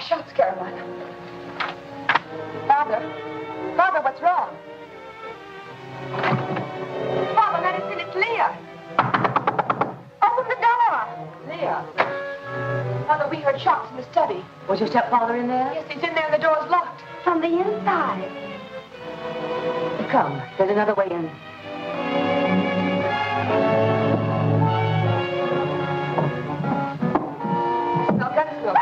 Shots, Carolina. Father? Father, what's wrong? Father, let us in. It's Leah. Open the door. Leah. Father, we heard shots in the study. Was your stepfather in there? Yes, he's in there and the door's locked. From the inside. Come, there's another way in. Now, let us go.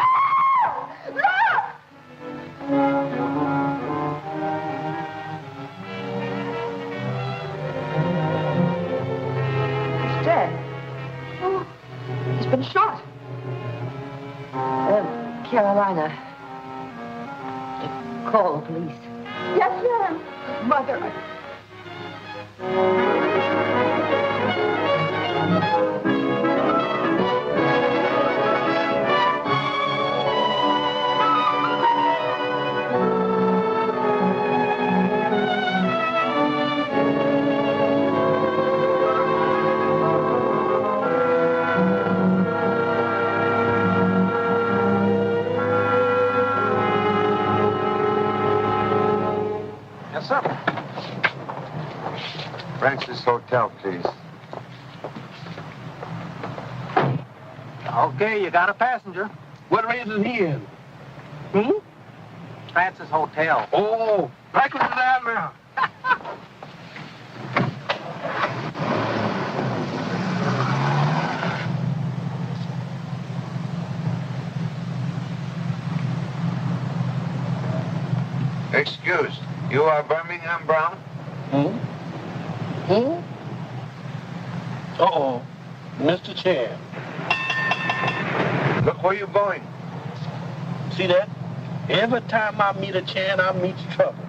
Been shot. Carolina. Call the police. Yes, ma'am. Mother. Francis Hotel, please. Okay, you got a passenger. What race is he in? Francis Hotel. Oh, likely to that now. Excuse, you are Birmingham Brown? Uh-oh, Mr. Chan. Look where you're going. See that? Every time I meet a Chan, I meet trouble.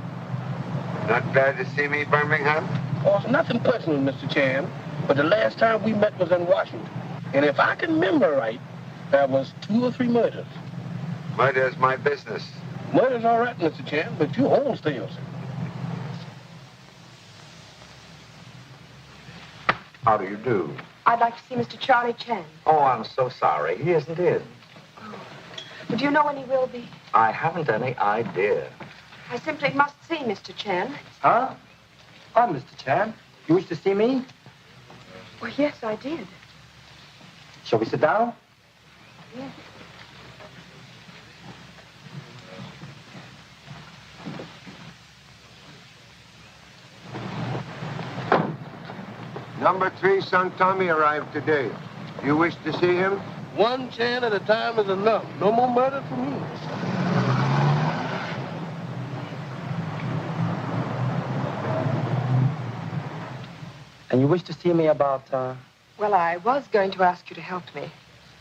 Not glad to see me, Birmingham? Oh, it's nothing personal, Mr. Chan, but the last time we met was in Washington. And if I can remember right, there was 2 or 3 murders. Murder's my business. Murder's all right, Mr. Chan, but you wholesale, sir. How do you do? I'd like to see Mr. Charlie Chan. Oh, I'm so sorry. He isn't in. But do you know when he will be? I haven't any idea. I simply must see Mr. Chan. Huh? Oh, Mr. Chan, you wish to see me? Well, yes, I did. Shall we sit down? Yes. Number 3, son Tommy arrived today. You wish to see him? 1 Chan at a time is enough. No more murder for me. And you wish to see me about, Well, I was going to ask you to help me.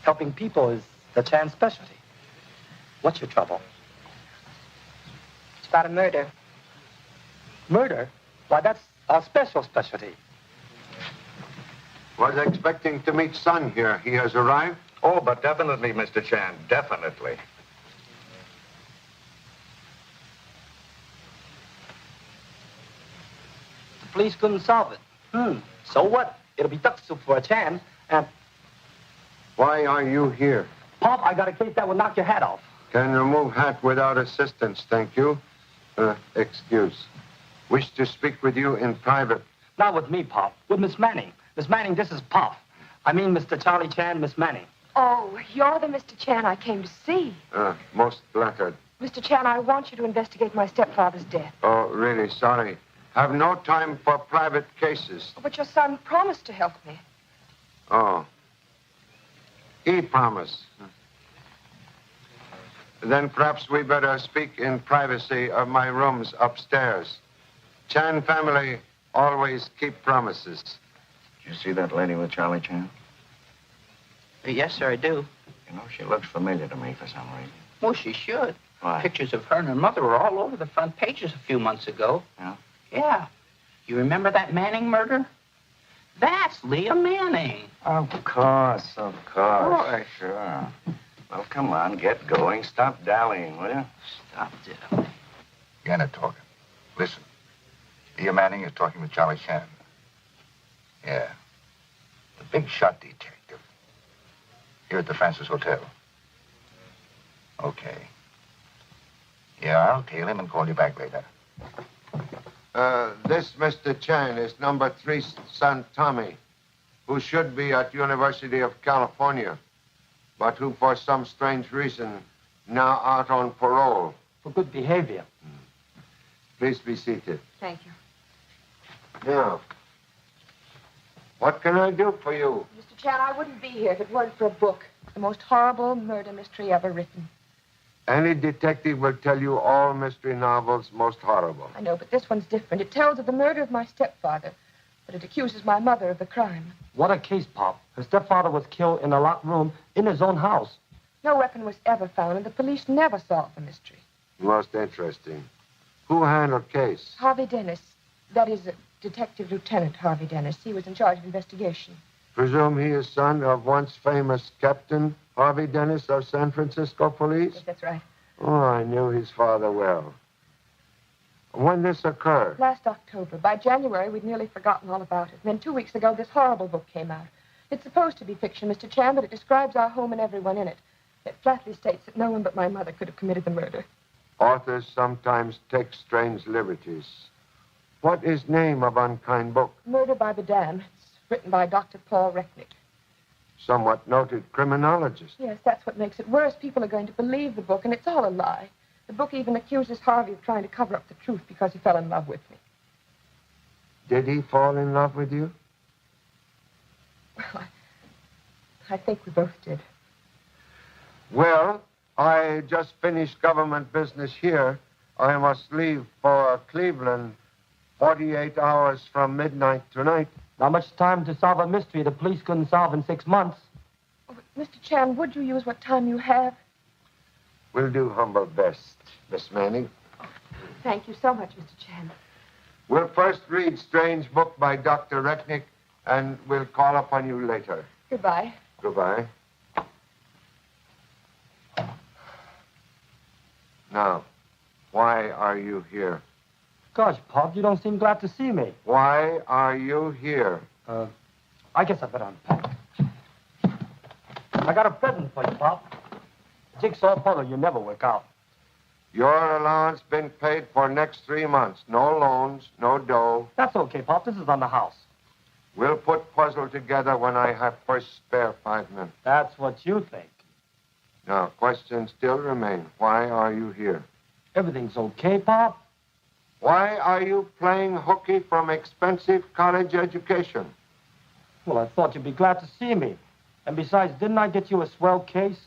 helping people is the Chan specialty. What's your trouble? It's about a murder. Murder? Why, that's our specialty. Was expecting to meet son here. He has arrived? Oh, but definitely, Mr. Chan, definitely. The police couldn't solve it. So what? It'll be duck soup for a Chan. And, Why are you here? Pop, I got a case that would knock your hat off. Can remove hat without assistance, thank you. Excuse. Wish to speak with you in private. Not with me, Pop. With Miss Manning. Miss Manning, this is Pop. I mean Mr. Charlie Chan, Miss Manning. Oh, you're the Mr. Chan I came to see. Most flattered. Mr. Chan, I want you to investigate my stepfather's death. Oh, really sorry. Have no time for private cases. But your son promised to help me. Oh. He promised. Then perhaps we better speak in privacy of my rooms upstairs. Chan family always keep promises. Did you see that lady with Charlie Chan? Yes, sir, I do. You know, she looks familiar to me for some reason. Well, she should. Why? Pictures of her and her mother were all over the front pages a few months ago. Yeah? Yeah. You remember that Manning murder? That's Leah Manning. Of course, of course. Boy. Sure. Well, come on, get going. Stop dallying, will you? Stop it. You're not talking. Listen. Leah Manning is talking with Charlie Chan. Yeah. The big shot detective. Here at the Francis Hotel. Okay. Yeah, I'll tail him and call you back later. This Mr. Chan is number 3 son Tommy, who should be at University of California, but who for some strange reason now out on parole. For good behavior. Please be seated. Thank you. Now, what can I do for you? Mr. Chan, I wouldn't be here if it weren't for a book. The most horrible murder mystery ever written. Any detective will tell you all mystery novels most horrible. I know, but this one's different. It tells of the murder of my stepfather, but it accuses my mother of the crime. What a case, Pop. Her stepfather was killed in a locked room in his own house. No weapon was ever found, and the police never solved the mystery. Most interesting. Who handled case? Harvey Dennis. That is, Detective Lieutenant Harvey Dennis. He was in charge of investigation. Presume he is son of once famous Captain Harvey Dennis of San Francisco Police? Yes, that's right. Oh, I knew his father well. When this occurred? Last October. By January, we'd nearly forgotten all about it. And then 2 weeks ago, this horrible book came out. It's supposed to be fiction, Mr. Chan, but it describes our home and everyone in it. It flatly states that no one but my mother could have committed the murder. Authors sometimes take strange liberties. What is name of unkind book? Murder by the Dam. It's written by Dr. Paul Recknick. Somewhat noted criminologist. Yes, that's what makes it worse. People are going to believe the book, and it's all a lie. The book even accuses Harvey of trying to cover up the truth because he fell in love with me. Did he fall in love with you? Well, I think we both did. Well, I just finished government business here. I must leave for Cleveland 48 hours from midnight tonight. Not much time to solve a mystery the police couldn't solve in 6 months. Oh, but Mr. Chan, would you use what time you have? We'll do humble best, Miss Manning. Thank you so much, Mr. Chan. We'll first read strange book by Dr. Recknick, and we'll call upon you later. Goodbye. Goodbye. Now, why are you here? Gosh, Pop, you don't seem glad to see me. Why are you here? I guess I better unpack. I got a present for you, Pop. Jigsaw puzzle you never work out. Your allowance been paid for next 3 months. No loans, no dough. That's okay, Pop. This is on the house. We'll put puzzle together when I have first spare 5 minutes. That's what you think. Now, questions still remain. Why are you here? Everything's okay, Pop? Why are you playing hooky from expensive college education? Well, I thought you'd be glad to see me. And besides, didn't I get you a swell case?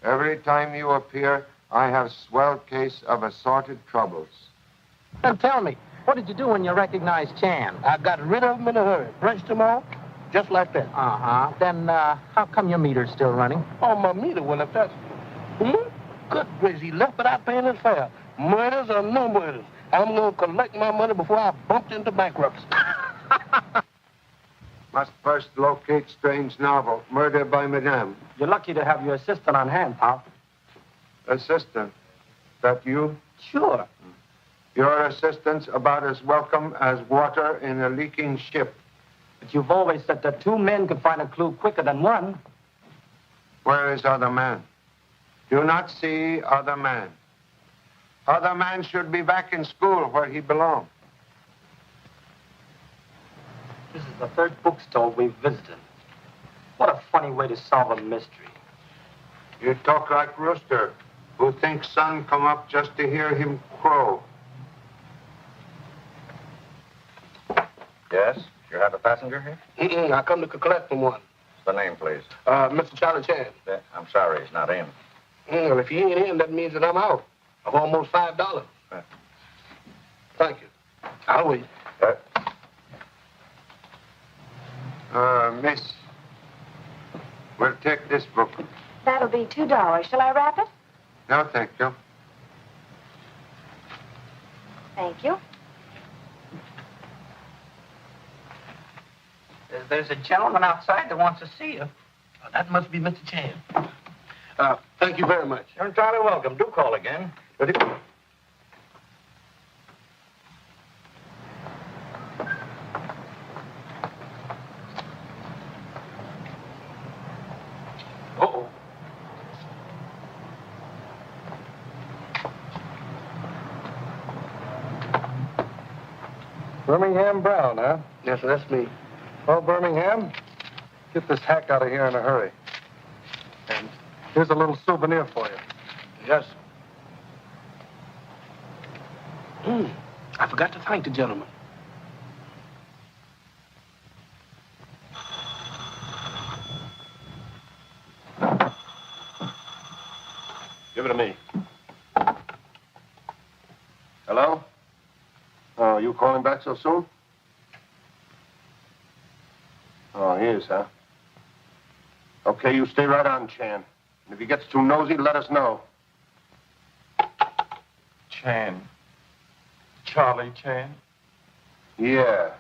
Every time you appear, I have swell case of assorted troubles. And tell me, what did you do when you recognized Chan? I got rid of him in a hurry. Brushed him off, just like that. Uh-huh. Then, how come your meter's still running? Oh, my meter, well, if that's... Good gracious, he left without paying his fare. Murders or no murders. I'm going to collect my money before I bumped into bankruptcy. Must first locate strange novel. Murder by Madame. You're lucky to have your assistant on hand, Pop. Assistant. That you? Sure. Your assistant's about as welcome as water in a leaking ship. But you've always said that two men could find a clue quicker than one. Where is other man? Do not see other man. Other man should be back in school where he belongs. This is the third bookstore we've visited. What a funny way to solve a mystery. You talk like rooster, who thinks sun come up just to hear him crow. Yes? You have a passenger here? I come to collect from one. The name, please. Mr. Charlie Chan. I'm sorry, he's not in. Well, if he ain't in, that means that I'm out of almost $5. Thank you. I'll wait. Miss, we'll take this book. That'll be $2. Shall I wrap it? No, thank you. Thank you. There's a gentleman outside that wants to see you. That must be Mr. Chan. Thank you very much. You're entirely welcome. Do call again. Uh-oh. Birmingham Brown, huh? Yes, sir, that's me. Well, Birmingham, get this hack out of here in a hurry. And here's a little souvenir for you. Yes. I forgot to thank the gentleman. Give it to me. Hello? Oh, you calling back so soon? Oh, he is, huh? Okay, you stay right on, Chan. And if he gets too nosy, let us know. Chan. Charlie Chan? Yeah.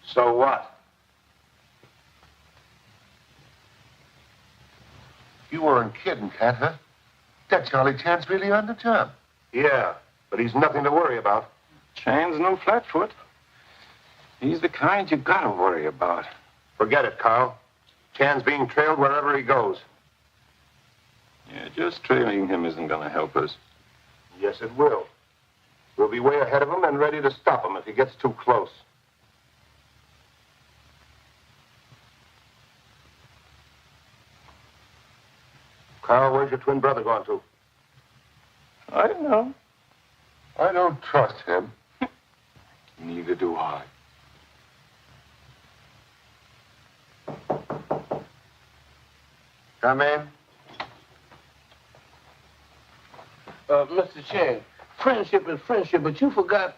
So what? You weren't kidding, Cat, huh? That Charlie Chan's really on the job. Yeah, but he's nothing to worry about. Chan's no flatfoot. He's the kind you gotta worry about. Forget it, Carl. Chan's being trailed wherever he goes. Yeah, just trailing him isn't gonna help us. Yes, it will. We'll be way ahead of him and ready to stop him if he gets too close. Carl, where's your twin brother gone to? I don't know. I don't trust him. Neither do I. Come in. Mr. Chan, friendship is friendship, but you forgot.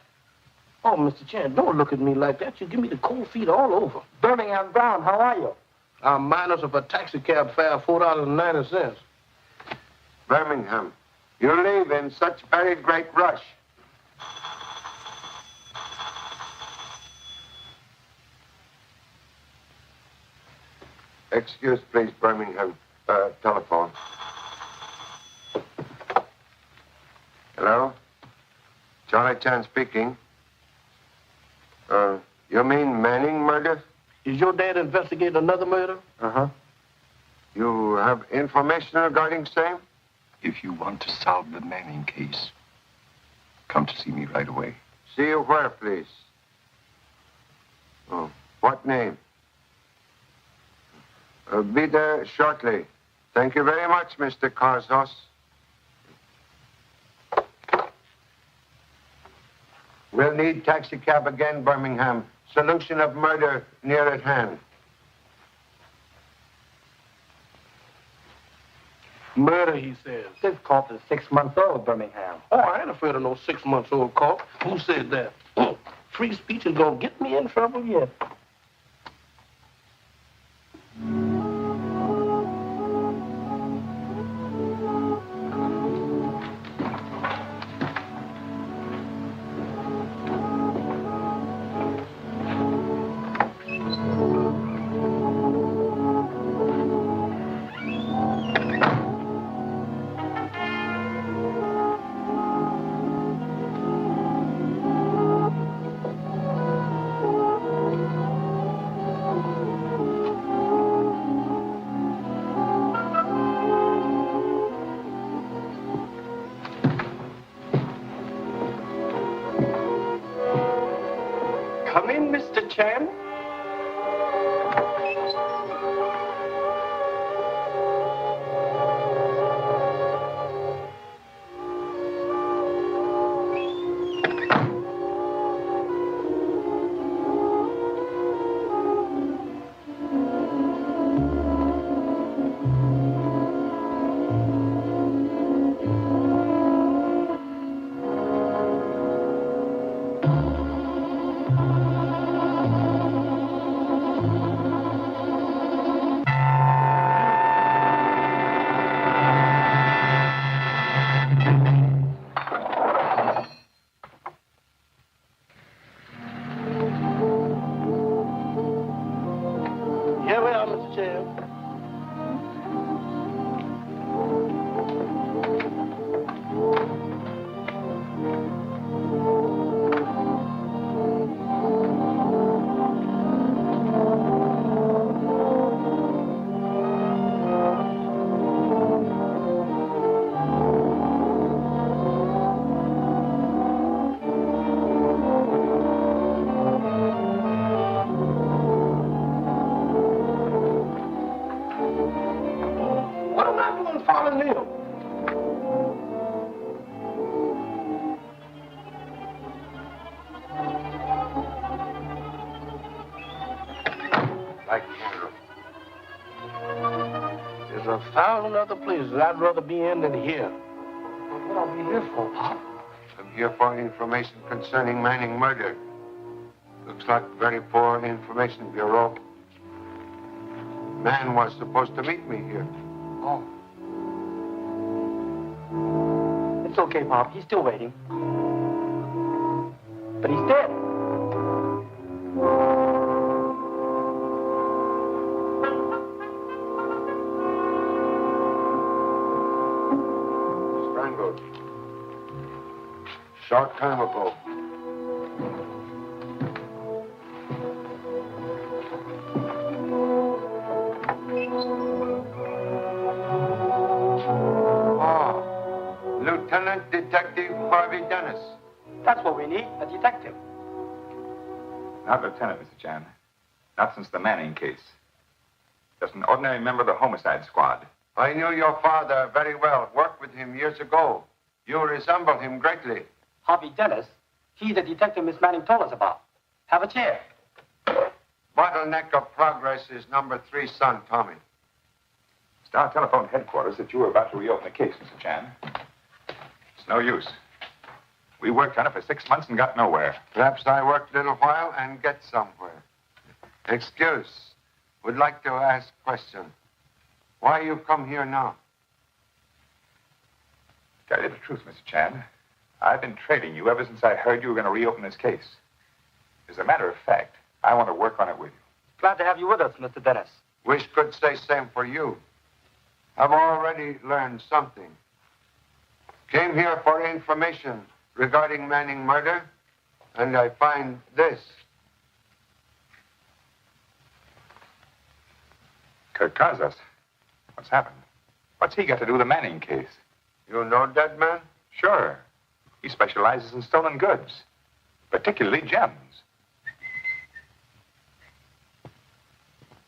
Oh, Mr. Chan, don't look at me like that. You give me the cold feet all over. Birmingham Brown, how are you? I'm minus of a taxi cab fare, $4.90. Birmingham, you leave in such very great rush. Excuse, please, Birmingham. Telephone. Hello? Charlie Chan speaking. You mean Manning murder? Is your dad investigating another murder? Uh-huh. You have information regarding same? If you want to solve the Manning case, come to see me right away. See you where, please? Oh, what name? Be there shortly. Thank you very much, Mr. Karzos. We'll need taxi cab again, Birmingham. Solution of murder near at hand. Murder, he says. This corpse is 6 months old, Birmingham. Oh, I ain't afraid of no 6-month-old cop. Who said that? Free speech is gonna get me in trouble yet. Come in, Mr. Chan. Here we are, Mr. Chan. What am I doing following him? Like Henry. There's 1,000 other places I'd rather be in than here. What are we here for, Pop? I'm here for information concerning Manning murder. Looks like very poor information bureau. Man was supposed to meet me here. Oh. It's okay, Pop. He's still waiting. But he's dead. Strangled. Short time ago. Lieutenant Detective Harvey Dennis. That's what we need, a detective. Not Lieutenant, Mr. Chan. Not since the Manning case. Just an ordinary member of the homicide squad. I knew your father very well. Worked with him years ago. You resemble him greatly. Harvey Dennis, he's the detective Miss Manning told us about. Have a chair. Bottleneck of progress is number 3 son, Tommy. Star telephoned headquarters that you were about to reopen the case, Mr. Chan. It's no use. We worked on it for 6 months and got nowhere. Perhaps I work a little while and get somewhere. Excuse. Would like to ask question. Why you come here now? Tell you the truth, Mr. Chan. I've been trailing you ever since I heard you were going to reopen this case. As a matter of fact, I want to work on it with you. Glad to have you with us, Mr. Dennis. Wish could say same for you. I've already learned something. Came here for information regarding Manning murder, and I find this. Kirk Kazas. What's happened? What's he got to do with the Manning case? You know that man? Sure. He specializes in stolen goods, particularly gems.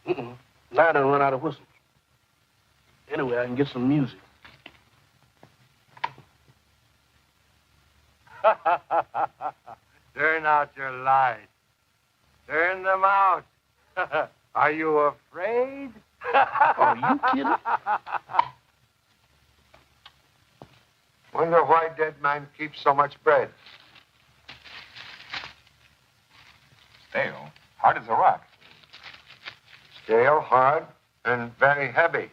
Now I done run out of whistles. Anyway, I can get some music. Turn out your lights. Turn them out. Are you afraid? Are you kidding? Wonder why dead man keeps so much bread. Stale. Hard as a rock. Stale, hard, and very heavy.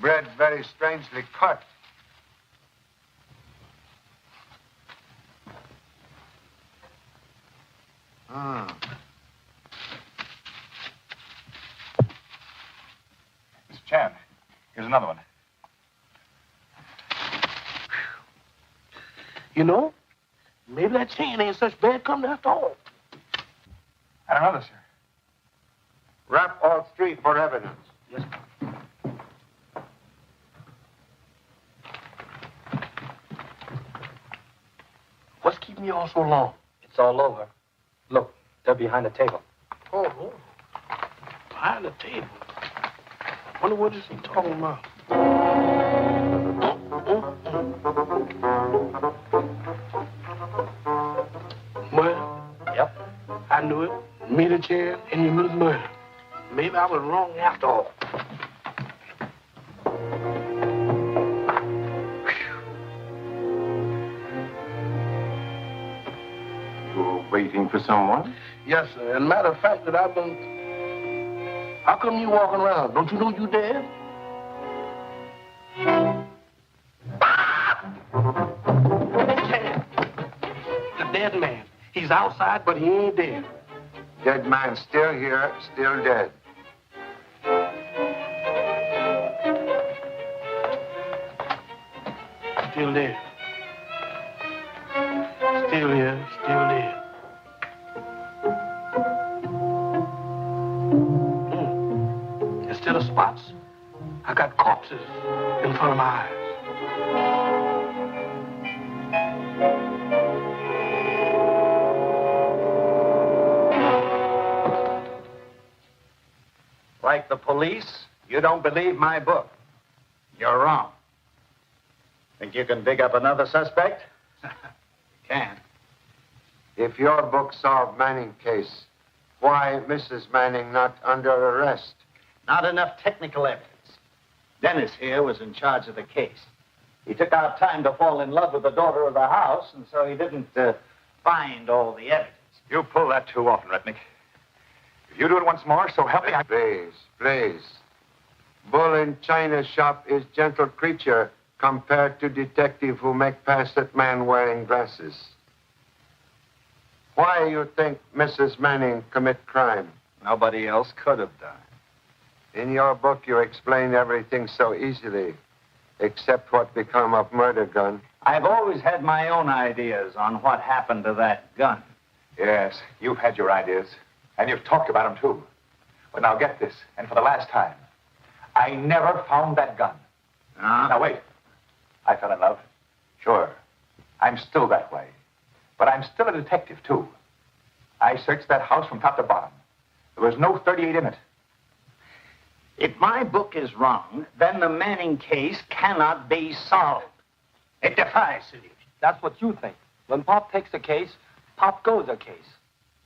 Bread very strangely cut. Mr. Chan, here's another one. You know, maybe that chain ain't such bad company after all. And another, sir. Wrap all 3 for evidence. Yes, keeping you all so long? It's all over. Look, they're behind the table. Oh. Behind the table. Wonder what is he talking about? Murder? Yep. I knew it. Meet a Chan and you meet murder. Maybe I was wrong after all. You're waiting for someone? Yes, sir. And matter of fact that I've been... How come you walking around? Don't you know you dead? Chan. The dead man. He's outside, but he ain't dead. Dead man still here, still dead. Still dead. Still here, still dead. Instead of spots, I got corpses in front of my eyes. Like the police, you don't believe my book. You're wrong. Think you can dig up another suspect? You can't. If your book solved Manning case, why Mrs. Manning not under arrest? Not enough technical evidence. Dennis here was in charge of the case. He took out time to fall in love with the daughter of the house, and so he didn't find all the evidence. You pull that too often, Retnick. If you do it once more, so help me, I... Please, please. Bull in China shop is gentle creature compared to detective who make past that man wearing glasses. Why you think Mrs. Manning commit crime? Nobody else could have done. In your book, you explain everything so easily, except what become of murder gun. I've always had my own ideas on what happened to that gun. Yes, you've had your ideas, and you've talked about them, too. But now get this, and for the last time, I never found that gun. Now, wait. I fell in love. Sure. I'm still that way. But I'm still a detective, too. I searched that house from top to bottom. There was no 38 in it. If my book is wrong, then the Manning case cannot be solved. It defies solution. That's what you think. When Pop takes a case, Pop goes a case.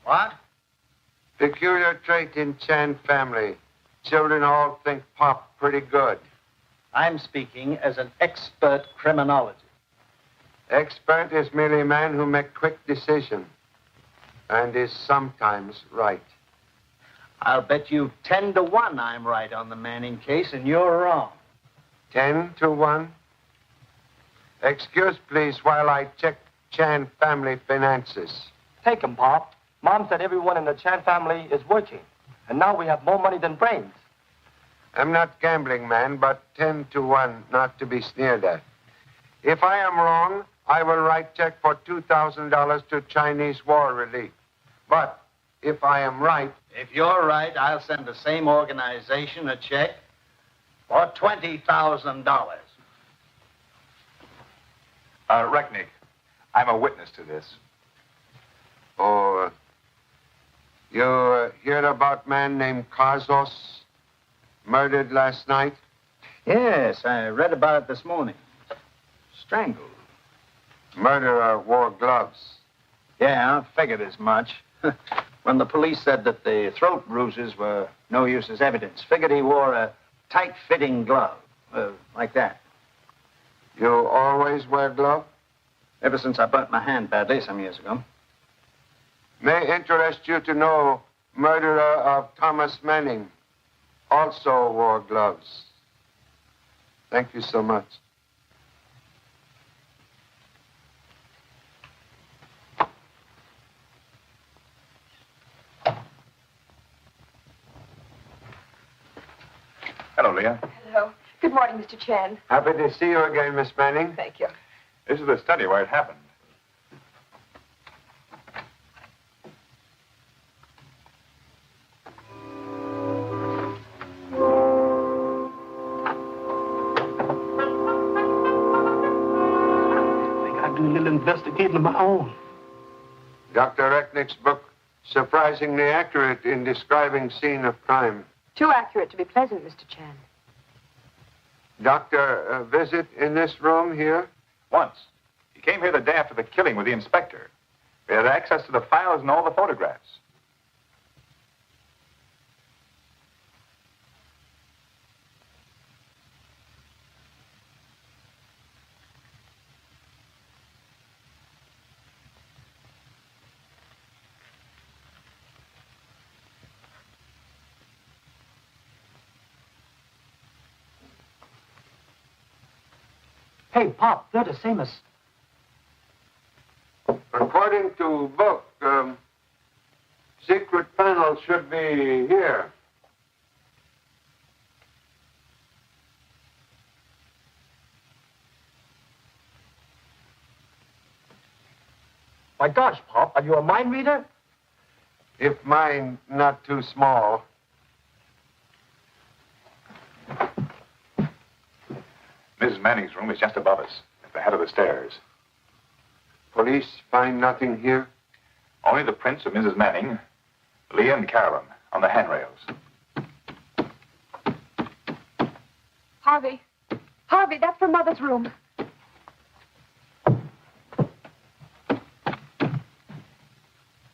What? Peculiar trait in Chan family. Children all think Pop pretty good. I'm speaking as an expert criminologist. Expert is merely a man who make quick decision and is sometimes right. I'll bet you 10 to 1 I'm right on the Manning case and you're wrong. 10 to 1? Excuse, please, while I check Chan family finances. Take him, Pop. Mom said everyone in the Chan family is working. And now we have more money than brains. I'm not gambling, man, but 10 to 1 not to be sneered at. If I am wrong, I will write check for $2,000 to Chinese war relief. But if I am right... If you're right, I'll send the same organization a check for $20,000. Retnick, I'm a witness to this. Oh, you heard about man named Kazos murdered last night? Yes, I read about it this morning. Strangled. Murderer wore gloves. Yeah, I figured as much. When the police said that the throat bruises were no use as evidence, figured he wore a tight-fitting glove, like that. You always wear gloves? Ever since I burnt my hand badly some years ago. May interest you to know murderer of Thomas Manning also wore gloves. Thank you so much. Hello, Leah. Hello. Good morning, Mr. Chan. Happy to see you again, Miss Manning. Thank you. This is the study where it happened. I think I'll do a little investigating of my own. Dr. Recknick's book, surprisingly accurate in describing scene of crime. Too accurate to be pleasant, Mr. Chan. Doctor, visit in this room here? Once. He came here the day after the killing with the inspector. We had access to the files and all the photographs. Hey, Pop, they're the same as... According to book, secret panel should be here. My gosh, Pop, are you a mind reader? If mine not too small. Mrs. Manning's room is just above us, at the head of the stairs. Police find nothing here? Only the prints of Mrs. Manning, Leah and Carolyn, on the handrails. Harvey. Harvey, that's for Mother's room.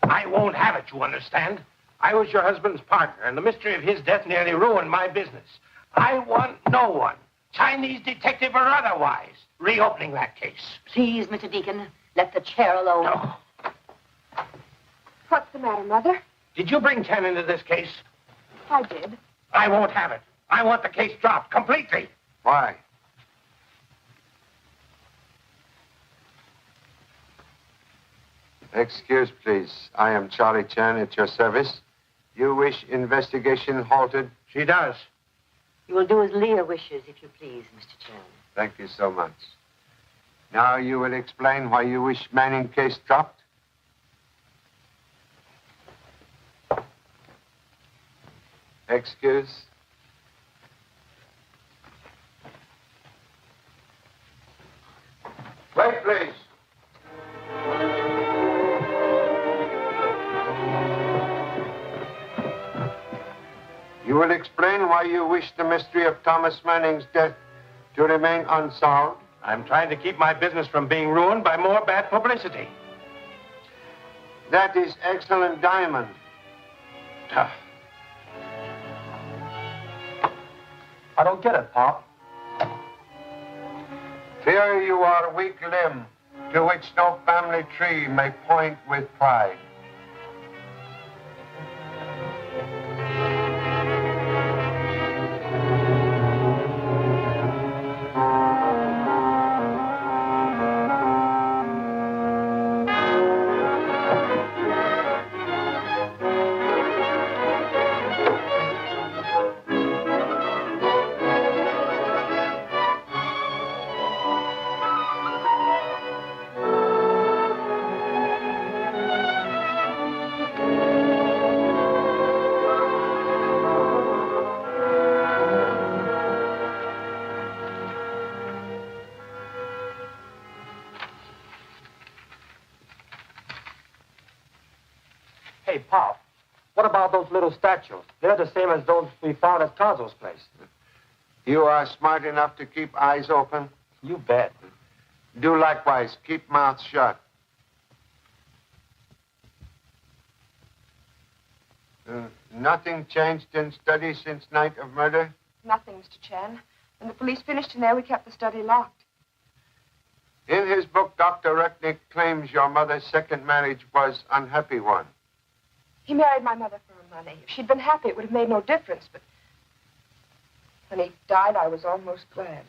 I won't have it, you understand? I was your husband's partner, and the mystery of his death nearly ruined my business. I want no one, Chinese detective or otherwise, reopening that case. Please, Mr. Deacon, let the chair alone. No. What's the matter, Mother? Did you bring Ken into this case? I did. I won't have it. I want the case dropped completely. Why? Excuse, please. I am Charlie Chan at your service. You wish investigation halted? She does. You will do as Leah wishes, if you please, Mr. Chan. Thank you so much. Now you will explain why you wish Manning case dropped? Excuse. Wait, please. You will explain why you wish the mystery of Thomas Manning's death to remain unsolved? I'm trying to keep my business from being ruined by more bad publicity. That is excellent diamond. I don't get it, Pop. Fear you are weak limb, to which no family tree may point with pride. Hey, Pop, what about those little statues? They're the same as those we found at Caso's place. You are smart enough to keep eyes open? You bet. Do likewise. Keep mouths shut. Nothing changed in study since night of murder? Nothing, Mr. Chan. When the police finished in there, we kept the study locked. In his book, Dr. Recknick claims your mother's second marriage was unhappy one. He married my mother for her money. If she'd been happy, it would have made no difference, but when he died, I was almost glad.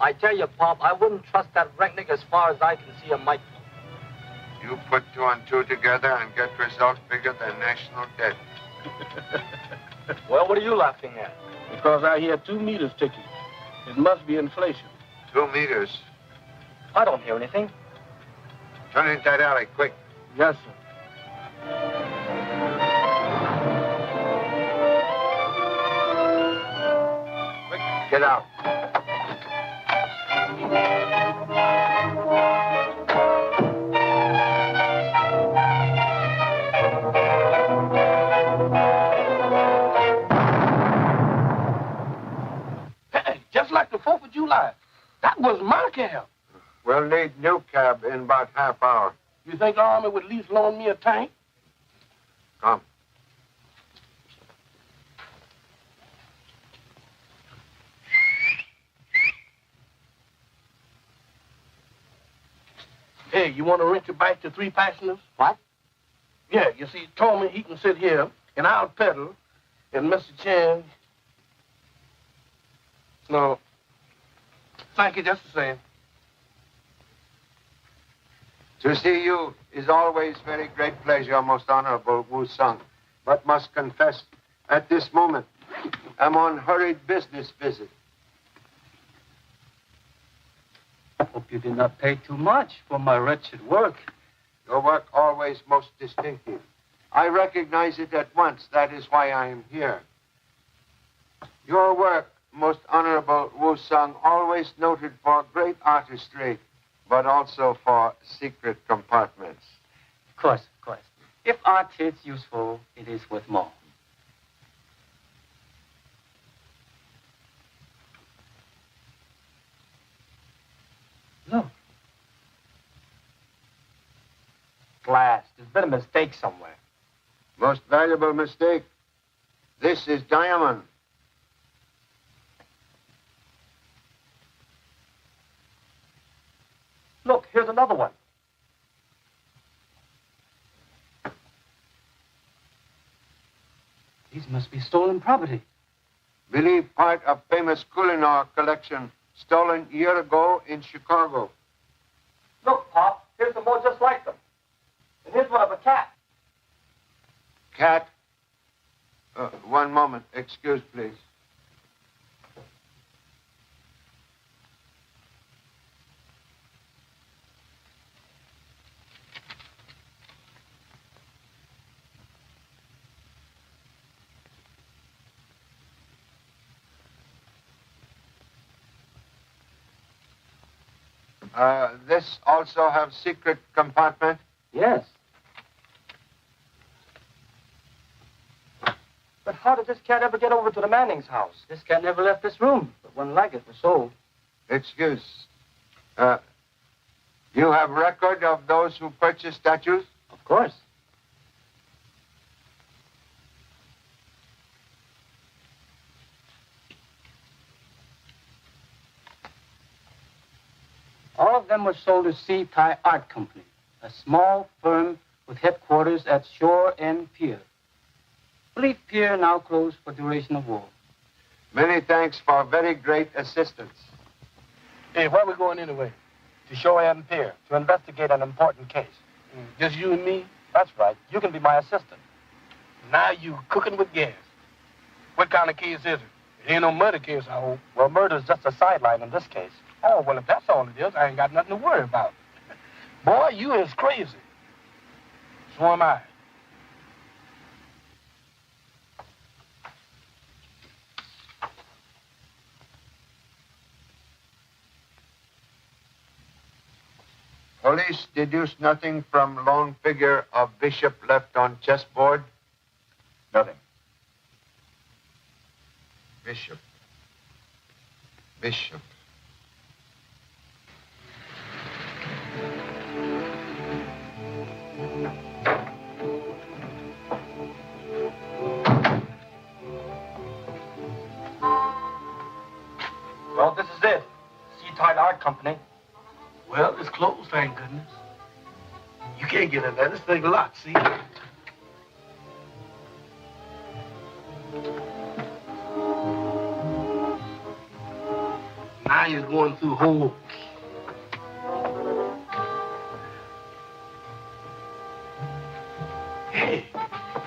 I tell you, Pop, I wouldn't trust that Recknick as far as I can see a microscope. You put two and two together and get results bigger than national debt. Well, what are you laughing at? Because I hear 2 meters ticking. It must be inflation. 2 meters. I don't hear anything. Turn into that alley, quick. Yes, sir. Quick, get out. Hey, just like the 4th of July. That was my cab. We'll need new cab in about half hour. You think the Army would at least loan me a tank? Come. Hey, you want to rent your bike to 3 passengers? What? Yeah, you see, he told me he can sit here, and I'll pedal, and Mr. Chan... No. Thank you just the same. To see you is always very great pleasure, most honorable Wu Sung. But must confess, at this moment, I'm on hurried business visit. I hope you did not pay too much for my wretched work. Your work always most distinctive. I recognize it at once. That is why I am here. Your work, most honorable Wu Sung, always noted for great artistry, but also for secret compartments. Of course, of course. If art is useful, it is worth more. Look. Glass. There's been a mistake somewhere. Most valuable mistake. This is diamond. Look, here's another one. These must be stolen property. Believe part of famous Kohinoor collection stolen year ago in Chicago. Look, Pop, here's some more just like them. And here's one of a cat. Cat? One moment. Excuse, please. This also have secret compartment? Yes. But how did this cat ever get over to the Manning's house? This cat never left this room, but one like it was sold. Excuse. You have record of those who purchased statues? Of course. All of them were sold to Sea Thai Art Company, a small firm with headquarters at Shore End Pier. Believe pier now closed for duration of war. Many thanks for very great assistance. Hey, where are we going anyway? To Shore End Pier, to investigate an important case. Just you and me? That's right. You can be my assistant. Now you cooking with gas. What kind of case is it? It ain't no murder case, I hope. Well, murder's just a sideline in this case. Oh, well, if that's all it is, I ain't got nothing to worry about. Boy, you is crazy. So am I. Police deduced nothing from lone figure of bishop left on chessboard? Nothing. Bishop. Bishop. Well, this is it. Sea Tide Art Company. Well, it's closed, thank goodness. You can't get in there. This thing locked, see? Now you're going through holes.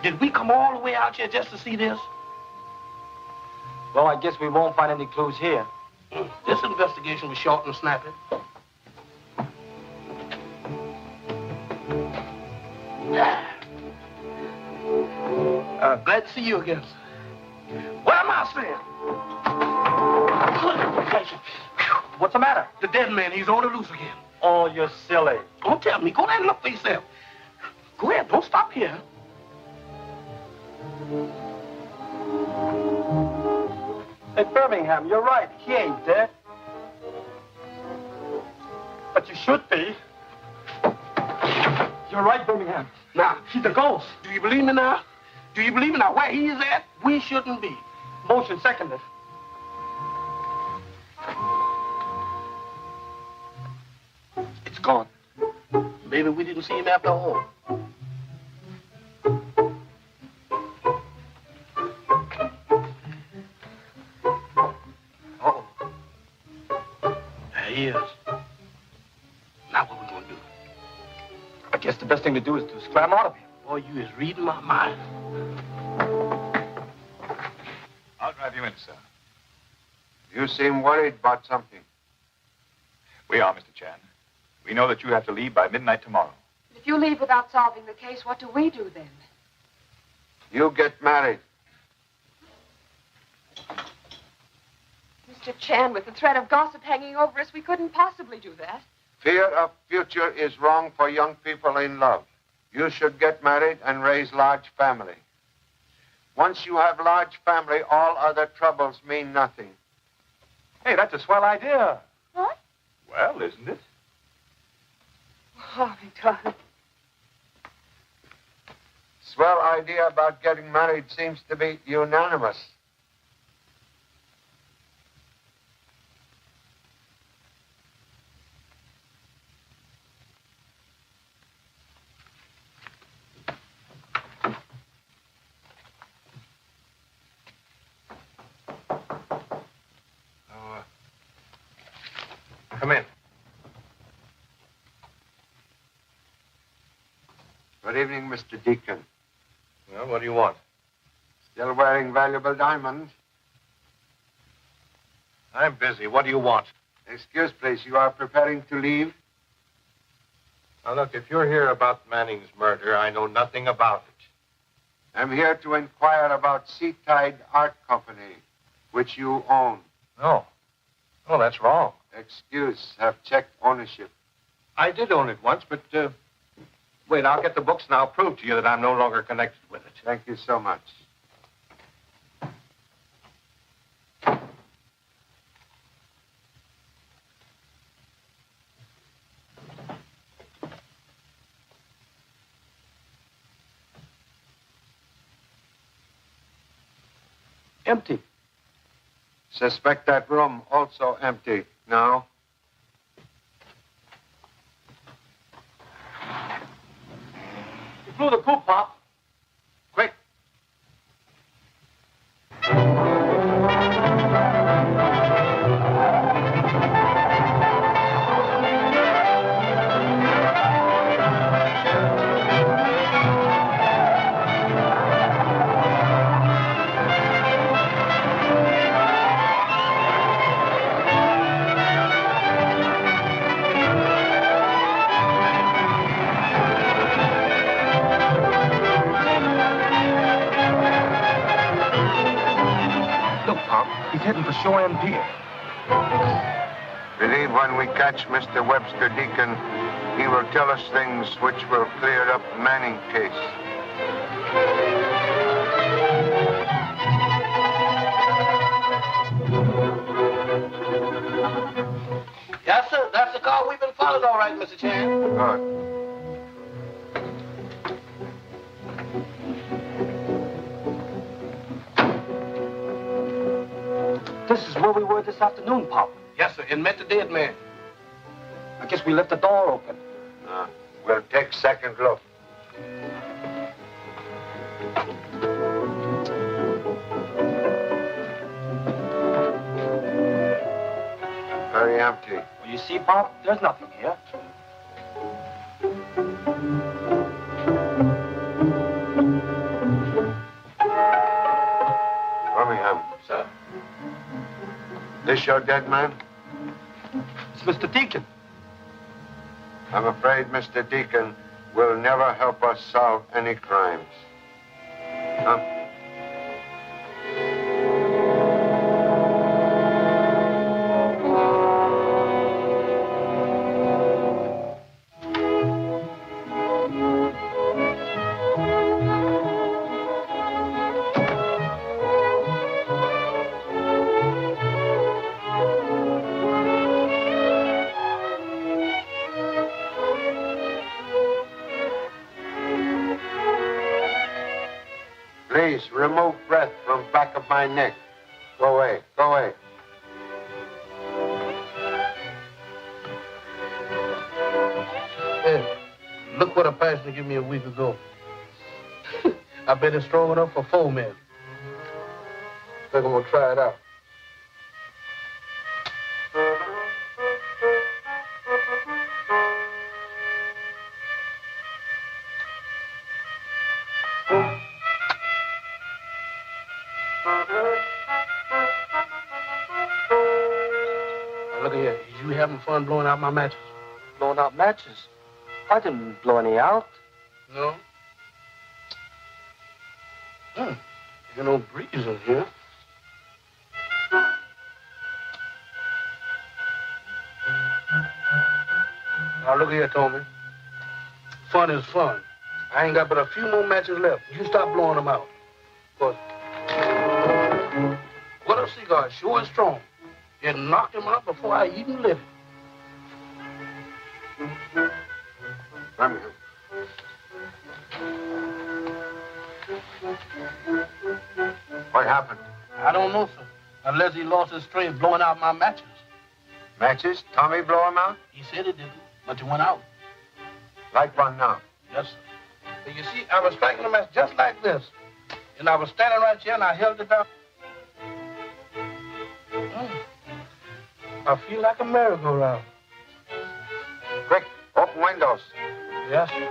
Did we come all the way out here just to see this? Well, I guess we won't find any clues here. This investigation was short and snappy. Glad to see you again, sir. Where am I, Slim? What's the matter? The dead man, he's on the loose again. Oh, you're silly. Don't tell me. Go ahead and look for yourself. Go ahead. Don't stop here. Hey, Birmingham, you're right. He ain't dead. But you should be. You're right, Birmingham. Now, He's a ghost. do you believe me now? Do you believe me now? Where he is at, we shouldn't be. Motion seconded. It's gone. Maybe we didn't see him after all. Uh-oh. There he is. Now what we gonna do? I guess the best thing to do is to scram out of here. Boy, you is reading my mind. I'll drive you in, sir. You seem worried about something. We are, Mr. Chan. We know that you have to leave by midnight tomorrow. If you leave without solving the case, what do we do then? You get married. Mr. Chan, with the threat of gossip hanging over us, we couldn't possibly do that. Fear of future is wrong for young people in love. You should get married and raise large family. Once you have large family, all other troubles mean nothing. Hey, that's a swell idea. What? Well, isn't it? Oh, darling. Swell idea about getting married seems to be unanimous. Come in. Good evening, Mr. Deacon. Well, what do you want? Still wearing valuable diamonds? I'm busy. What do you want? Excuse, please. You are preparing to leave? Now, look, if you're here about Manning's murder, I know nothing about it. I'm here to inquire about Sea Tide Art Company, which you own. No. Oh, that's wrong. Excuse, have checked ownership. I did own it once, but, wait, I'll get the books and I'll prove to you that I'm no longer connected with it. Thank you so much. Empty. Suspect that room also empty. Now? You blew the coop, Pop. Quick. He's heading for Shore End Pier. Believe when we catch Mr. Webster Deacon, he will tell us things which will clear up Manning case. Yes, sir. That's the car we've been following, all right, Mr. Chan. Good. This is where we were this afternoon, Pop. Yes, sir, and met the dead man. I guess we left the door open. We'll take second look. Very empty. Well, you see, Pop, there's nothing here. This your dead man? It's Mr. Deacon. I'm afraid Mr. Deacon will never help us solve any crimes. Huh? Please remove breath from back of my neck. Go away. Go away. Hey, look what a passenger gave me a week ago. I bet it's strong enough for 4 men. Think I'm gonna try it out. Look at here. Is you having fun blowing out my matches? Blowing out matches? I didn't blow any out. No? There's no breeze in here. Now, look here, Tommy. Fun is fun. I ain't got but a few more matches left. You stop blowing them out. But what a cigar, sure is strong. It knocked him out before I even lit it. Come here. What happened? I don't know, sir. Unless he lost his strength blowing out my matches. Matches? Tommy blow him out? He said it didn't, but it went out. Light one now. Yes, sir. But you see, I was striking the match just like this. And I was standing right here, and I held it down. I feel like a merry-go-round. Quick, open windows. Yes, sir.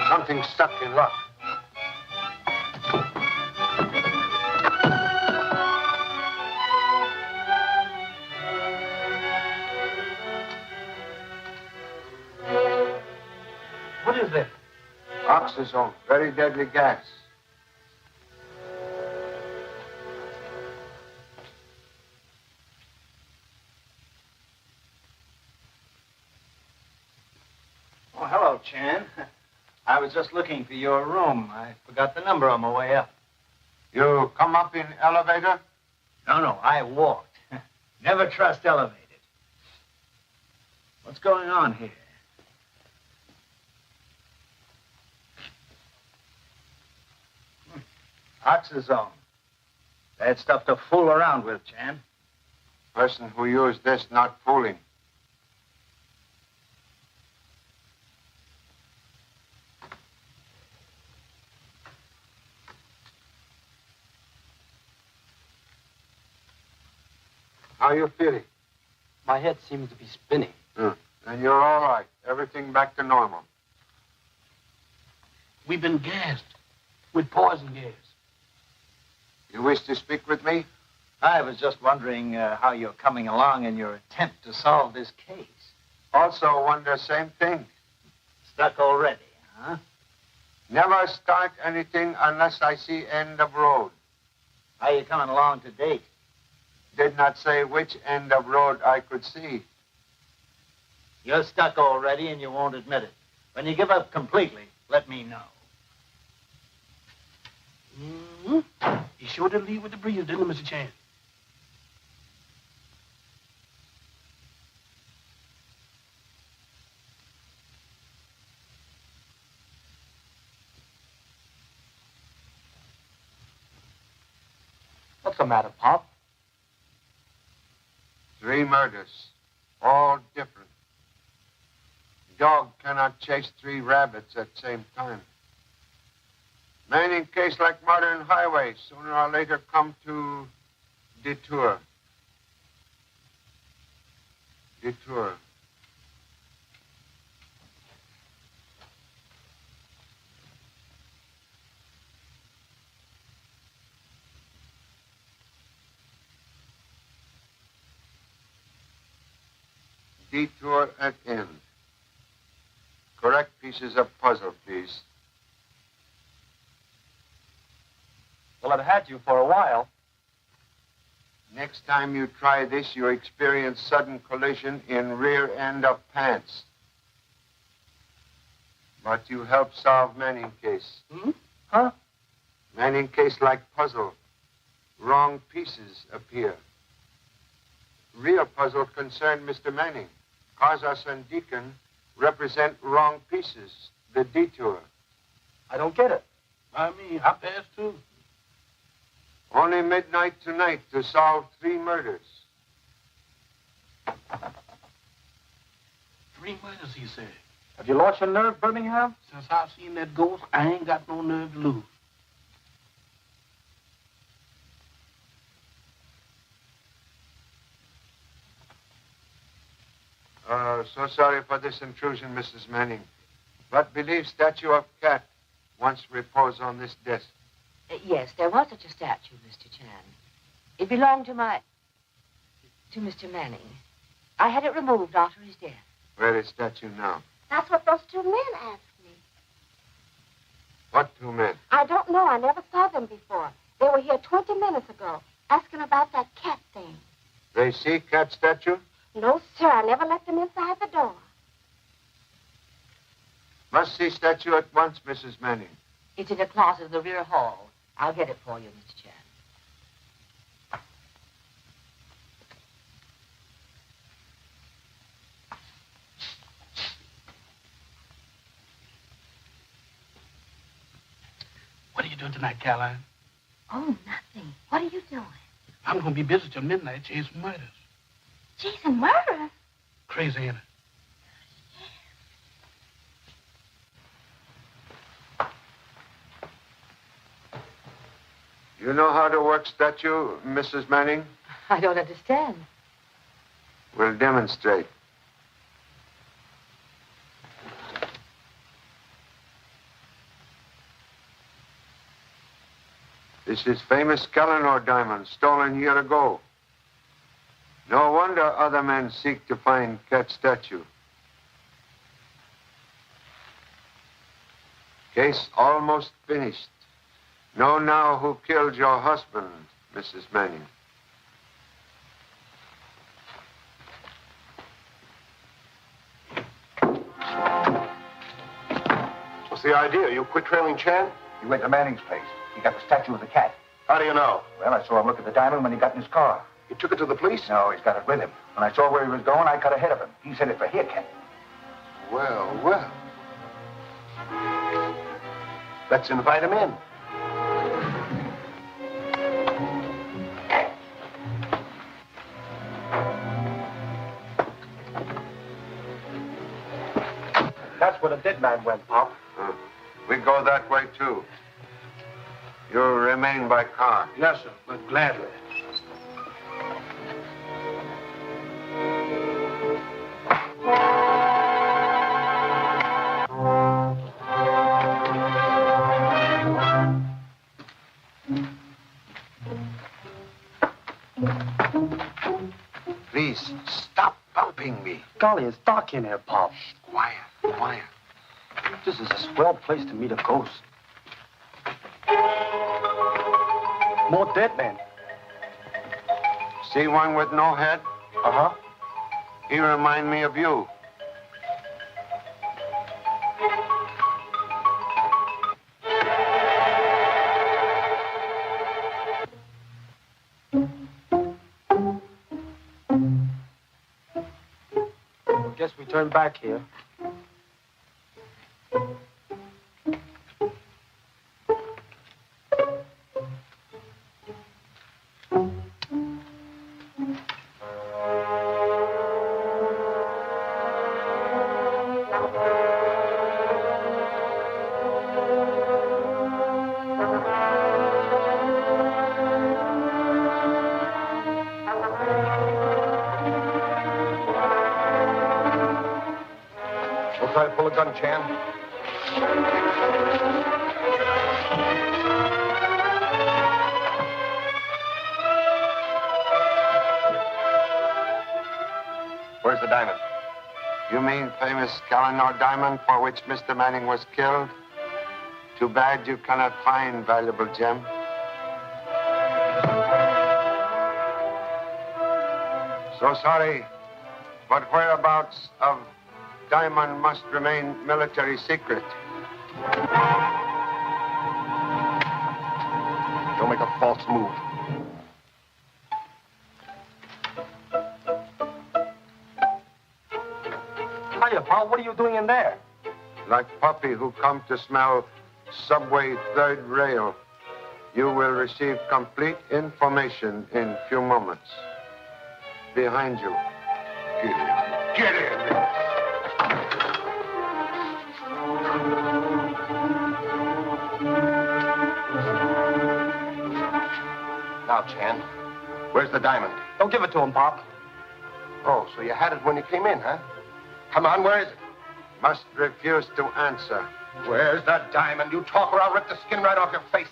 Something's stuck in luck. What is that? Oxazone, very deadly gas. Oh, hello, Chan. I was just looking for your room. I forgot the number on my way up. You come up in elevator? No, I walked. Never trust elevated. What's going on here? Oxazone. Bad stuff to fool around with, Chan. Person who used this not fooling. How you feeling? My head seems to be spinning. Then you're all right. Everything back to normal. We've been gassed with poison gas. You wish to speak with me? I was just wondering how you're coming along in your attempt to solve this case. Also wonder same thing. Stuck already, huh? Never start anything unless I see end of road. How you coming along to date? Did not say which end of road I could see. You're stuck already and you won't admit it. When you give up completely, let me know. He sure did leave with the breeze, didn't he, Mr. Chan? What's the matter, Pop? 3 murders, all different. Dog cannot chase 3 rabbits at the same time. Man in case like modern highway, sooner or later come to detour. Detour. Detour at end. Correct pieces of puzzle, please. Well, I've had you for a while. Next time you try this, you experience sudden collision in rear end of pants. But you help solve Manning case. Hmm? Huh? Manning case like puzzle. Wrong pieces appear. Real puzzle concerned Mr. Manning. Casas and Deacon represent wrong pieces. The detour. I don't get it. I mean, I passed too. Only midnight tonight to solve 3 murders. 3 murders, he said. Have you lost your nerve, Birmingham? Since I've seen that ghost, I ain't got no nerve to lose. So sorry for this intrusion, Mrs. Manning. But believe statue of cat once reposed on this desk. Yes, there was such a statue, Mr. Chan. It belonged to Mr. Manning. I had it removed after his death. Where is statue now? That's what those 2 men asked me. What 2 men? I don't know. I never saw them before. They were here 20 minutes ago, asking about that cat thing. They see cat statue? No, sir. I never let them inside the door. Must see statue at once, Mrs. Manning. It's in a closet in the rear hall. I'll get it for you, Mr. Chan. What are you doing tonight, Caroline? Oh, nothing. What are you doing? I'm going to be busy till midnight chasing murders. Chasing murders? Crazy, ain't it? You know how to work statue, Mrs. Manning? I don't understand. We'll demonstrate. This is famous Kellenor diamond, stolen year ago. No wonder other men seek to find cat statue. Case almost finished. Know now who killed your husband, Mrs. Manning. What's the idea? You quit trailing Chan? You went to Manning's place. He got the statue of the cat. How do you know? Well, I saw him look at the diamond when he got in his car. You took it to the police? No, he's got it with him. When I saw where he was going, I cut ahead of him. He sent it for here, Cat. Well, well. Let's invite him in. That's where the dead man went, Pop. We go that way, too. You remain by car. Yes, sir, but gladly. Please, stop bumping me. Golly, it's dark in here, Pop. Quiet, quiet. This is a swell place to meet a ghost. More dead men. See one with no head? Uh-huh. He remind me of you. Guess we turn back here. boy pull a gun, Chan? Where's the diamond? You mean famous Callanor diamond for which Mr. Manning was killed? Too bad you cannot find valuable gem. So sorry, but whereabouts of diamond must remain military secret. Don't make a false move. Hiya, pal. What are you doing in there? Like puppy who come to smell subway third rail, you will receive complete information in few moments. Behind you. Get in. Now, Chan, where's the diamond? Don't give it to him, Pop. Oh, so you had it when you came in, huh? Come on, where is it? Must refuse to answer. Where's the diamond? You talk or I'll rip the skin right off your face.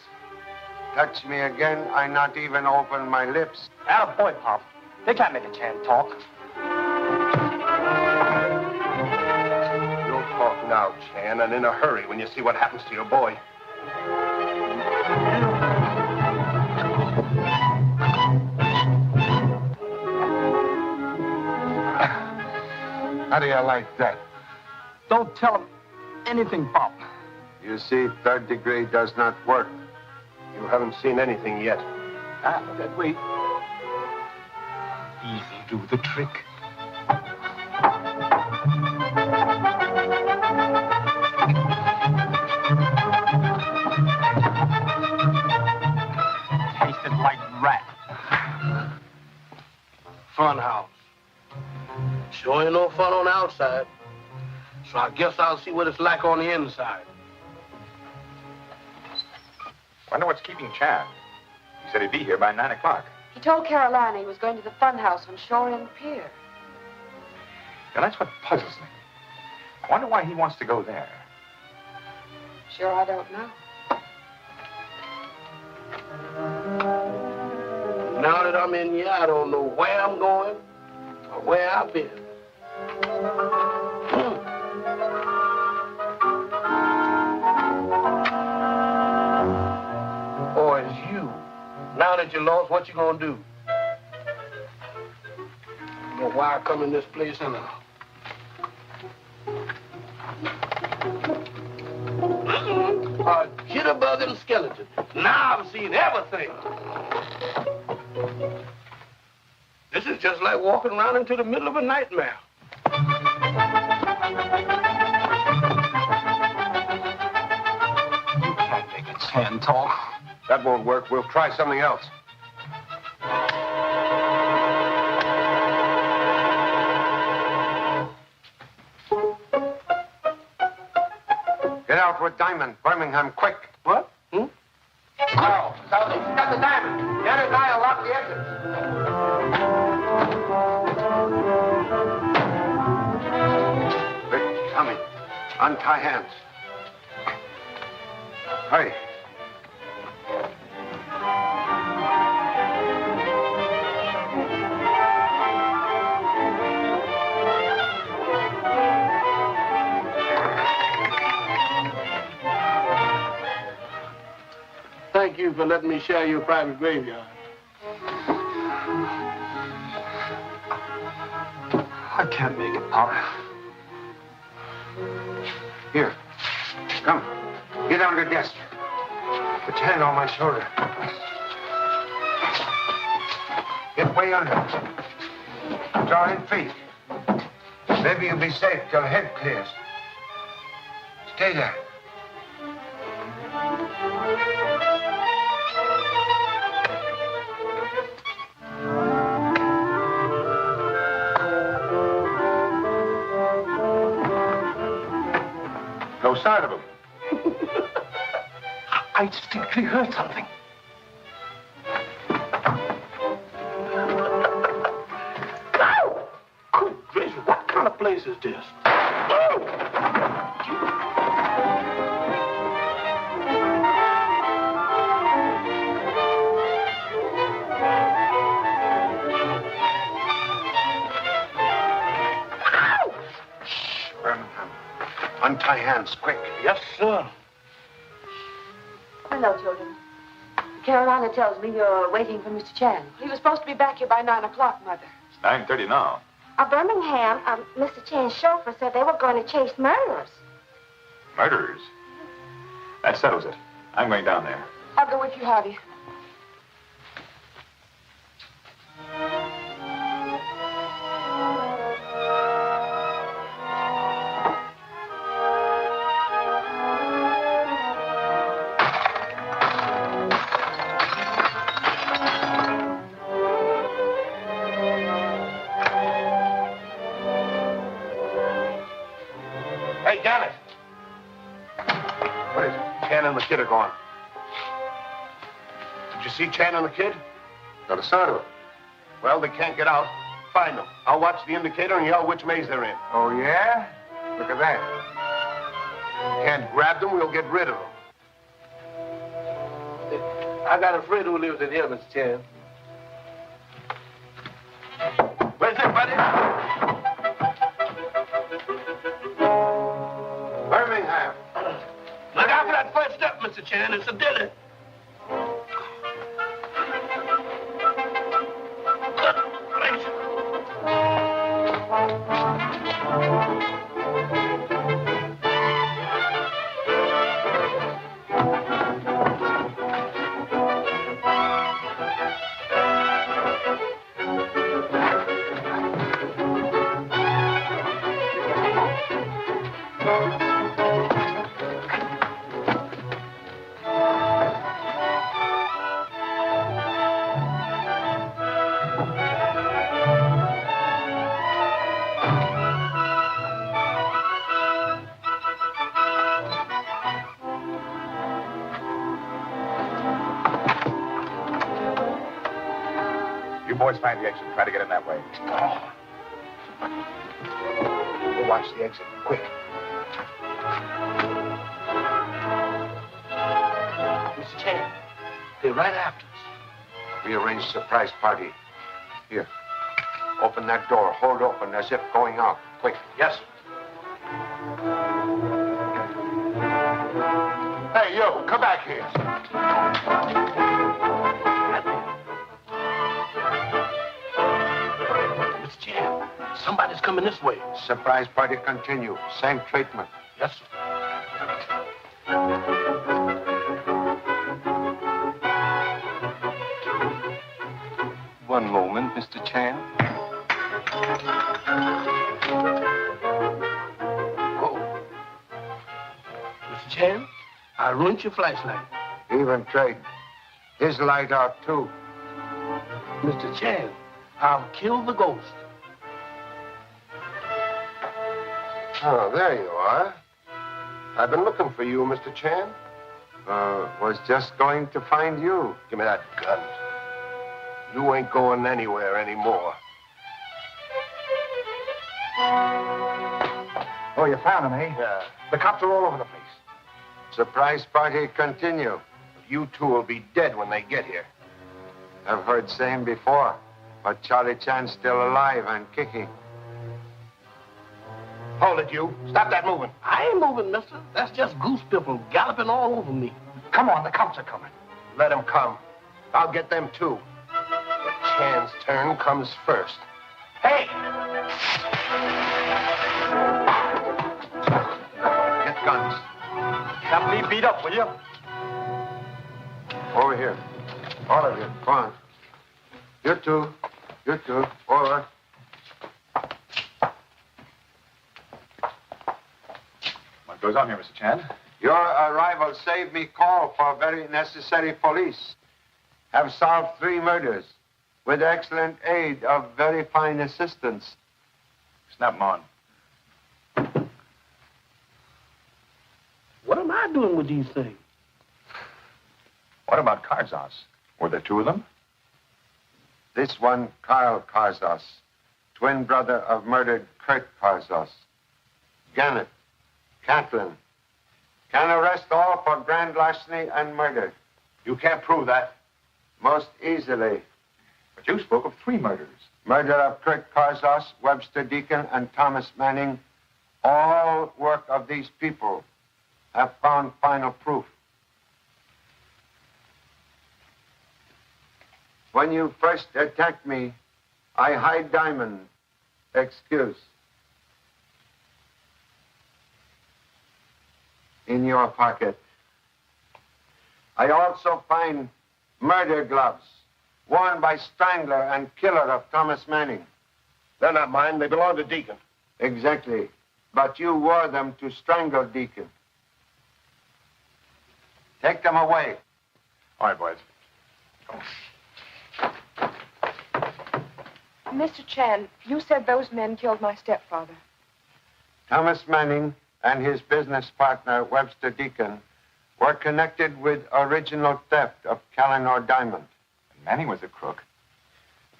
Touch me again, I not even open my lips. Atta boy, Pop. They can't make a Chan talk. You'll talk now, Chan, and in a hurry when you see what happens to your boy. How do you like that? Don't tell him anything, Pop. You see, third degree does not work. You haven't seen anything yet. Ah, that way. Easy do the trick. Tasted like rat. Fun house. Sure ain't no fun on the outside. So I guess I'll see what it's like on the inside. Wonder what's keeping Chan. He said he'd be here by 9 o'clock. He told Carolina he was going to the fun house on Shore End Pier. Now, that's what puzzles me. I wonder why he wants to go there. Sure, I don't know. Now that I'm in here, I don't know where I'm going or where I've been. Or it's you. Now that you're lost, what you gonna do? You know why I come in this place anyhow? A jitterbug and skeleton. Now I've seen everything. This is just like walking around into the middle of a nightmare. You can't make a Chan talk. That won't work. We'll try something else. Get out with Diamond. Birmingham, quick. What? Now, Southie, he's got the diamond. The other guy will lock the exits. Quick, coming. Untie hands. Hurry. Thank you for letting me share your private graveyard. I can't make it, Pop. Here. Come. Get under the desk. Put your hand on my shoulder. Get way under. Draw in feet. Maybe you'll be safe till head clears. Stay there. No sign of him. I distinctly heard something. Good gracious, what kind of place is this? hands, quick. Yes, sir. Hello, children. Carolina tells me you're waiting for Mr. Chan. He was supposed to be back here by 9 o'clock, Mother. It's 9:30 now. Birmingham, Mr. Chan's chauffeur said they were going to chase murderers. Murderers? That settles it. I'm going down there. I'll go with you, Harvey. Hey, Janet. What is it? Chan and the kid are gone. Did you see Chan and the kid? Not a sign of it. Well, they can't get out. Find them. I'll watch the indicator and yell which maze they're in. Oh, yeah? Look at that. Can't grab them, we'll get rid of them. I got a friend who lives in here, Mr. Chan. Where's it, buddy? Birmingham. Look out for that first step, Mr. Chan. It's a dilly. You boys find the exit. Try to get in that way. We'll watch the exit. Quick. Mr. Chan, they're right after us. We arranged a surprise party. Here. Open that door. Hold open as if going out. Quick. Yes. Hey, you, come back here. Mr. Chan, somebody's coming this way. Surprise party continue. Same treatment. Yes, sir. One moment, Mr. Chan. Oh. Mr. Chan, I ruined your flashlight. Even trade. His light out, too. Mr. Chan, I'll kill the ghost. Oh, there you are. I've been looking for you, Mr. Chan. Was just going to find you. Give me that gun. You ain't going anywhere anymore. Oh, you found him, eh? Yeah. The cops are all over the place. Surprise party continue. You two will be dead when they get here. I've heard same before, but Charlie Chan's still alive and kicking. Hold it, you. Stop that moving. I ain't moving, mister. That's just goose people galloping all over me. Come on, the cops are coming. Let them come. I'll get them, too. But Chan's turn comes first. Hey! Get guns. Have me beat up, will you? Over here. All of you. Go on. You two. You two. Over. What goes on here, Mr. Chan? Your arrival saved me call for very necessary police. Have solved 3 murders with excellent aid of very fine assistance. Snap 'em on. What am I doing with these things? What about Karzos? Were there 2 of them? This one, Carl Karzos, twin brother of murdered Kurt Karzos. Gannett, Catlin. Can arrest all for grand larceny and murder. You can't prove that. Most easily. But you spoke of 3 murders. Murder of Kurt Karzos, Webster Deacon, and Thomas Manning, all work of these people have found final proof. When you first attacked me, I hide diamond. Excuse. In your pocket. I also find murder gloves worn by strangler and killer of Thomas Manning. They're not mine. They belong to Deacon. Exactly. But you wore them to strangle Deacon. Take them away. All right, boys. Mr. Chan, you said those men killed my stepfather. Thomas Manning and his business partner, Webster Deacon, were connected with original theft of Calinor diamond. Manning was a crook.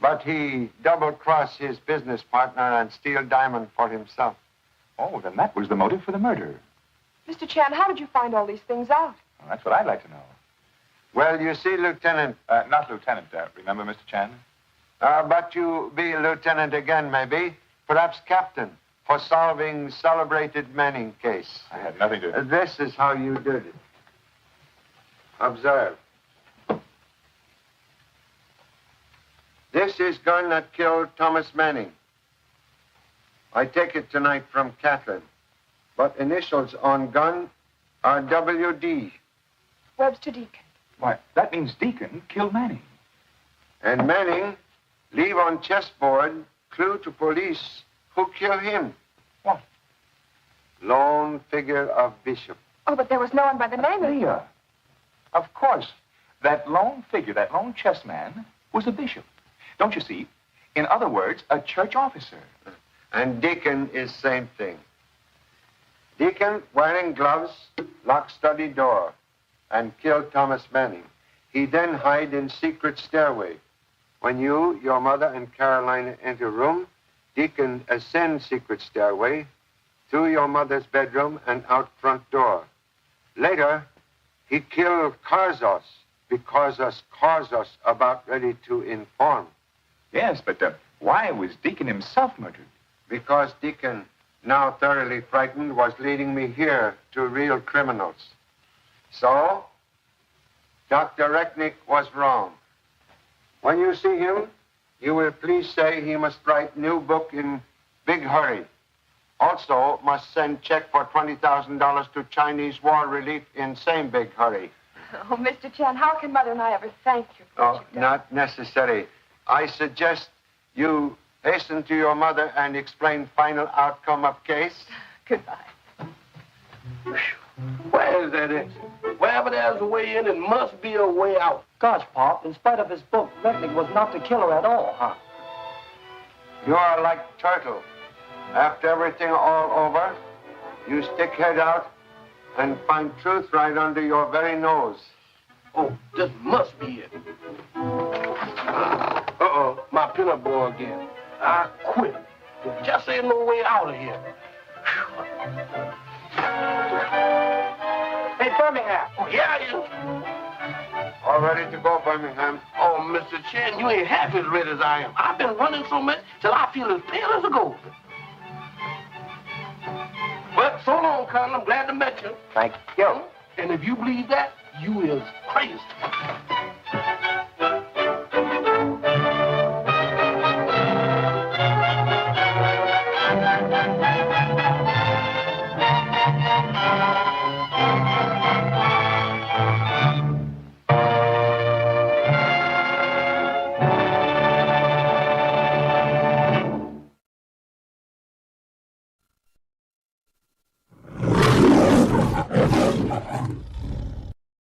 But he double-crossed his business partner and steal diamond for himself. Oh, then that was the motive for the murder. Mr. Chan, how did you find all these things out? Well, that's what I'd like to know. Well, you see, Lieutenant... Not Lieutenant, remember, Mr. Chan? But you be Lieutenant again, maybe. Perhaps Captain, for solving celebrated Manning case. I had nothing to... This is how you did it. Observe. This is gun that killed Thomas Manning. I take it tonight from Catherine. But initials on gun are W.D. Webster Deacon. Why, that means Deacon killed Manning. And Manning leave on chessboard clue to police who killed him. What? Lone figure of Bishop. Oh, but there was no one by the name of... Leah. Of course. That lone figure, that lone chess man, was a bishop. Don't you see? In other words, a church officer. And Deacon is same thing. Deacon, wearing gloves, locked study door and killed Thomas Manning. He then hide in secret stairway. When you, your mother, and Carolina enter room, Deacon ascend secret stairway through your mother's bedroom and out front door. Later, he killed Karzos because Karzos about ready to inform. Yes, but why was Deacon himself murdered? Because Deacon, now thoroughly frightened, was leading me here to real criminals. So, Dr. Recknick was wrong. When you see him, you will please say he must write new book in big hurry. Also, must send check for $20,000 to Chinese war relief in same big hurry. Oh, Mr. Chan, how can Mother and I ever thank you for what you've done? Not necessary. I suggest you hasten to your mother and explain final outcome of case. Goodbye. Where is that exit? Wherever there's a way in, there must be a way out. Gosh, Pop, in spite of his book, Recknick was not the killer at all, huh? You are like turtle. After everything all over, you stick head out and find truth right under your very nose. Oh, this must be it. Uh-oh, my peanut boy again. I quit. There just ain't no way out of here. Hey, Birmingham. Oh, here I is. All ready to go, Birmingham. Oh, Mr. Chen, you ain't half as ready as I am. I've been running so much till I feel as pale as a ghost. But so long, Colonel. I'm glad to meet you. Thank you. And if you believe that, you is crazy.